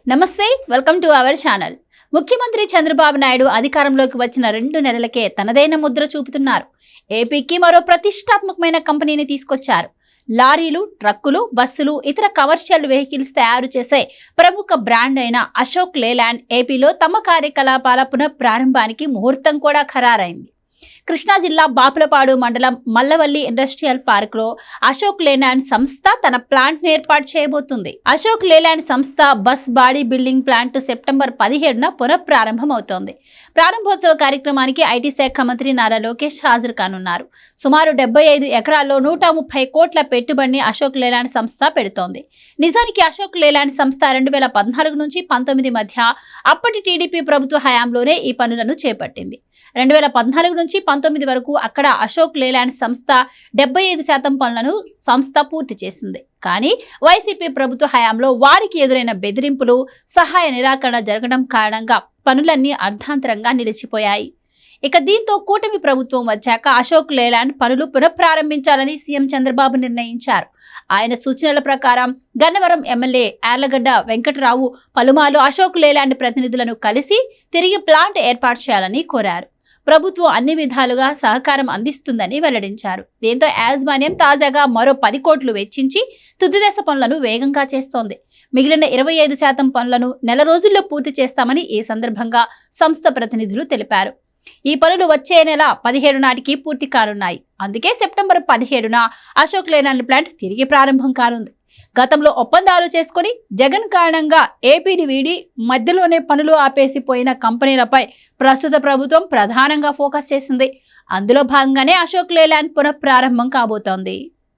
నమస్తే, welcome to our channel. ముఖ్యమంత్రి చంద్రబాబు నాయుడు అధికారంలోకి వచ్చిన 2 నెలలకే తనదైన ముద్ర చూపుతున్నారు. ఏపీకి మరో ప్రతిష్టాత్మకమైన కంపెనీని తీసుకొచ్చారు. లారీలు, ట్రక్కులు, బస్సులు, ఇతర కమర్షియల్ వెహికల్స్ తయారు చేసే ప్రముఖ బ్రాండ్ అయిన అశోక్ లేలాండ్ ఏపీలో తమ కార్యకలాపాల పునఃప్రారంభానికి ముహూర్తం కూడా ఖరారైంది. కృష్ణా జిల్లా బాపులపాడు మండలం మల్లవల్లి ఇండస్ట్రియల్ పార్క్ లో అశోక్ లేలాండ్ సంస్థ తన ప్లాంట్ ఏర్పాటు చేయబోతుంది. అశోక్ లేలాండ్ సంస్థ bus body building plant September 17న పునఃప్రారంభం అవుతోంది. ప్రారంభోత్సవ కార్యక్రమానికి ఐటీ శాఖ మంత్రి నారా లోకేష్ హాజరు కానున్నారు. సుమారు 75 ఎకరాల్లో 130 కోట్ల పెట్టుబడిని అశోక్ లేలాండ్ సంస్థ పెడుతోంది. నిజానికి అశోక్ లేలాండ్ సంస్థ 2014 నుంచి 19 మధ్య అప్పటి టీడీపీ ప్రభుత్వ హయాంలోనే ఈ పనులను చేపట్టింది. 2014 నుంచి 19 వరకు అక్కడ అశోక్ లేలాండ్ సంస్థ 75% పనులను సంస్థ పూర్తి చేసింది. కానీ వైసీపీ ప్రభుత్వ హయాంలో వారికి ఎదురైన బెదిరింపులు, సహాయ నిరాకరణ జరగడం కారణంగా పనులన్నీ అర్ధాంతరంగా నిలిచిపోయాయి. ఇక దీంతో కూటమి ప్రభుత్వం వచ్చాక అశోక్ లేలాండ్ పనులు పునఃప్రారంభించాలని సీఎం చంద్రబాబు నిర్ణయించారు. ఆయన సూచనల ప్రకారం గన్నవరం ఎమ్మెల్యే యార్లగడ్డ వెంకటరావు పలుమార్లు అశోక్ లేలాండ్ ప్రతినిధులను కలిసి తిరిగి ప్లాంట్ ఏర్పాటు చేయాలని కోరారు. ప్రభుత్వం అన్ని విధాలుగా సహకారం అందిస్తుందని వెల్లడించారు. దీంతో యాజమాన్యం తాజాగా మరో 10 కోట్లు వెచ్చించి తుదిదశ పనులను వేగంగా చేస్తోంది. మిగిలిన 25% పనులను నెల రోజుల్లో పూర్తి చేస్తామని ఈ సందర్భంగా సంస్థ ప్రతినిధులు తెలిపారు. ఈ పనులు వచ్చే నెల 17 నాటికి పూర్తి కానున్నాయి. అందుకే సెప్టెంబర్ 17న అశోక్ లేలాండ్ ప్లాంట్ తిరిగి ప్రారంభం కానుంది. గతంలో ఒప్పందాలు చేసుకుని జగన్ కారణంగా ఏపీని వీడి మధ్యలోనే పనులు ఆపేసిపోయిన కంపెనీలపై ప్రస్తుత ప్రభుత్వం ప్రధానంగా ఫోకస్ చేసింది. అందులో భాగంగానే అశోక్ లేలాండ్ పునఃప్రారంభం కాబోతోంది.